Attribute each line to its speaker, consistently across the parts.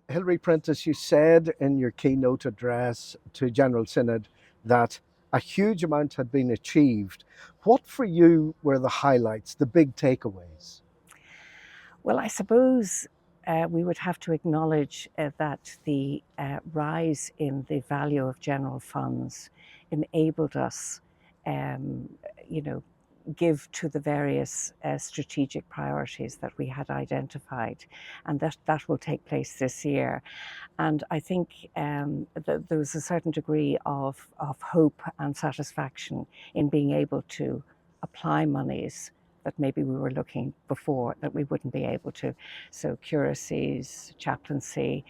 Speaker 1: Hilary Prentice, you said in your keynote address to General Synod that a huge amount had been achieved. What for you were the highlights, the big takeaways?
Speaker 2: Well, I suppose we would have to acknowledge that the rise in the value of general funds enabled us, um, you know, give to the various strategic priorities that we had identified, and that will take place this year. And I think there was a certain degree of hope and satisfaction in being able to apply monies that maybe we were looking before that we wouldn't be able to. So curacies, chaplaincy,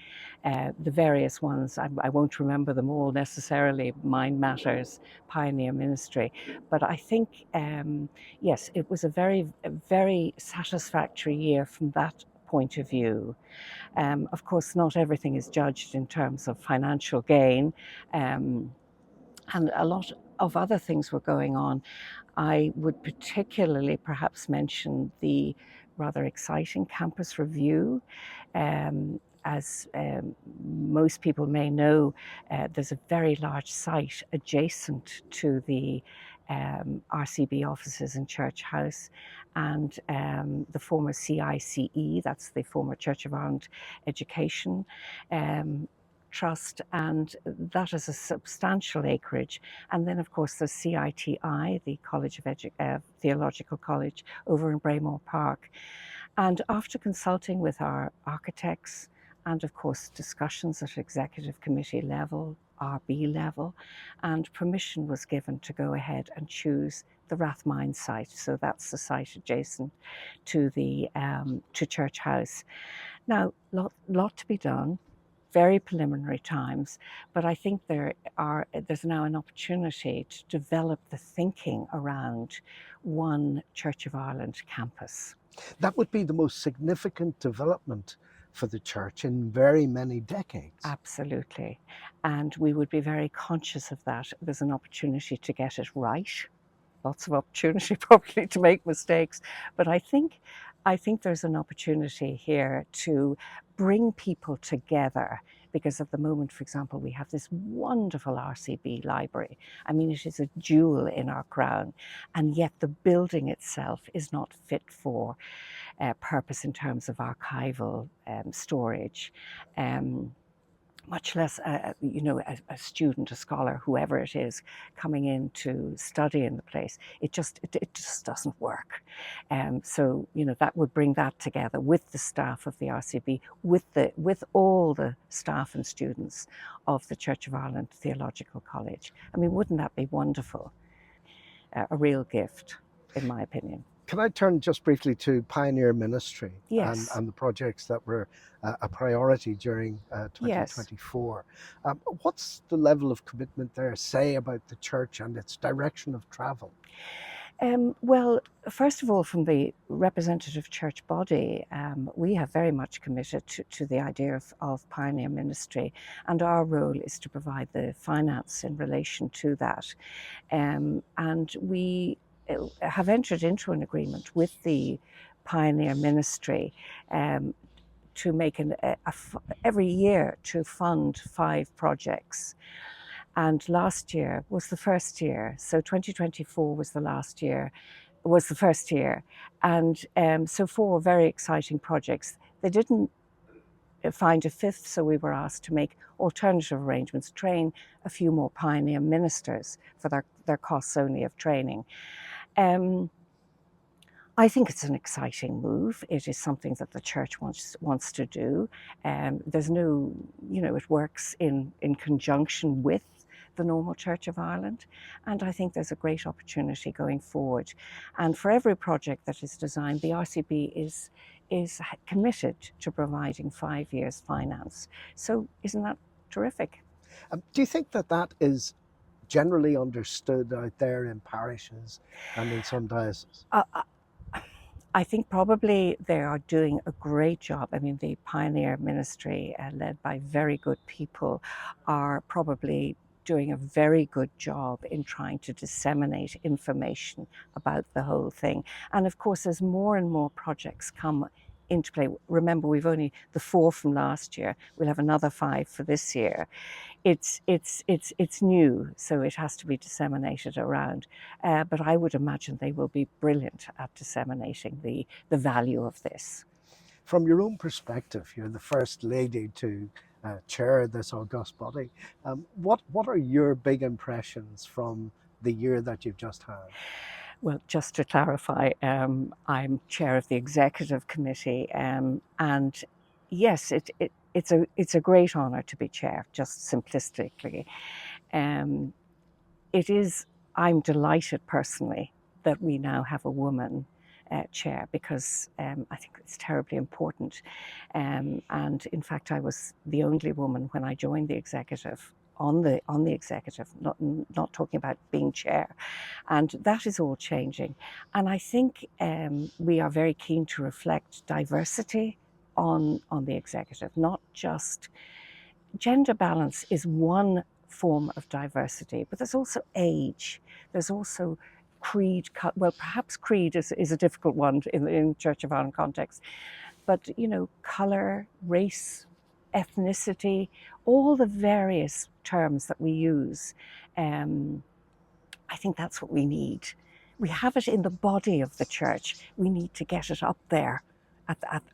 Speaker 2: the various ones, I won't remember them all necessarily, Mind Matters, Pioneer Ministry, but I think, yes, it was a very satisfactory year from that point of view. Of course, not everything is judged in terms of financial gain, um, and a lot of other things were going on. I would particularly perhaps mention the rather exciting campus review. As most people may know, there's a very large site adjacent to the RCB offices in Church House, and the former CICE, that's the former Church of Ireland Education Trust, and that is a substantial acreage. And then, of course, there's CITI, the Theological College over in Braemore Park. And after consulting with our architects and, of course, discussions at executive committee level, RB level, and permission was given to go ahead and choose the Rathmine site. So that's the site adjacent to the to Church House. Now, lot to be done, very preliminary times, but I think there's now an opportunity to develop the thinking around one Church of Ireland campus.
Speaker 1: That would be the most significant development for the church in very many decades.
Speaker 2: Absolutely. And we would be very conscious of that. There's an opportunity to get it right. Lots of opportunity probably to make mistakes, but I think there's an opportunity here to bring people together, because at the moment, for example, we have this wonderful RCB library. I mean, it is a jewel in our crown, and yet the building itself is not fit for purpose in terms of archival storage. Much less, a student, a scholar, whoever it is, coming in to study in the place. It just doesn't work. So, that would bring that together with the staff of the RCB, with all the staff and students of the Church of Ireland Theological College. I mean, wouldn't that be wonderful? A real gift, in my opinion.
Speaker 1: Can I turn just briefly to Pioneer Ministry
Speaker 2: Yes,
Speaker 1: and the projects that were a priority during
Speaker 2: yes.
Speaker 1: 2024? What's the level of commitment there, say, about the church and its direction of travel?
Speaker 2: Well, first of all, from the representative church body, we have very much committed to the idea of pioneer ministry, and our role is to provide the finance in relation to that. And we have entered into an agreement with the pioneer ministry to make every year to fund 5 projects. And last year was the first year. So 2024 was the first year. And so 4 very exciting projects. They didn't find a fifth, so we were asked to make alternative arrangements, train a few more pioneer ministers for their costs only of training. I think it's an exciting move. It is something that the church wants to do. There's no, it works in conjunction with the normal Church of Ireland, and I think there's a great opportunity going forward. And for every project that is designed, the RCB is committed to providing 5 years finance. So isn't that terrific?
Speaker 1: Do you think that that is generally understood out there in parishes and in some dioceses?
Speaker 2: Uh, I think probably they are doing a great job. I mean, the Pioneer Ministry, led by very good people, are probably doing a very good job in trying to disseminate information about the whole thing. And of course, as more and more projects come into play. Remember, we've only the 4 from last year. We'll have another 5 for this year. It's new, so it has to be disseminated around. But I would imagine they will be brilliant at disseminating the value of this.
Speaker 1: From your own perspective, you're the first lady to chair this august body. What are your big impressions from the year that you've just had?
Speaker 2: Well, just to clarify, I'm chair of the executive committee, and yes, it's a great honour to be chair. Just simplistically, um, it is. I'm delighted personally that we now have a woman chair, because I think it's terribly important. And in fact, I was the only woman when I joined the executive, on the executive, not talking about being chair, and that is all changing. And I think we are very keen to reflect diversity on the executive, not just gender balance is one form of diversity, but there's also age, there's also creed. Well, perhaps creed is a difficult one in Church of Ireland context, but colour, race, ethnicity, all the various terms that we use. I think that's what we need. We have it in the body of the church. We need to get it up there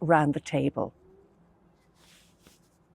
Speaker 2: around the table.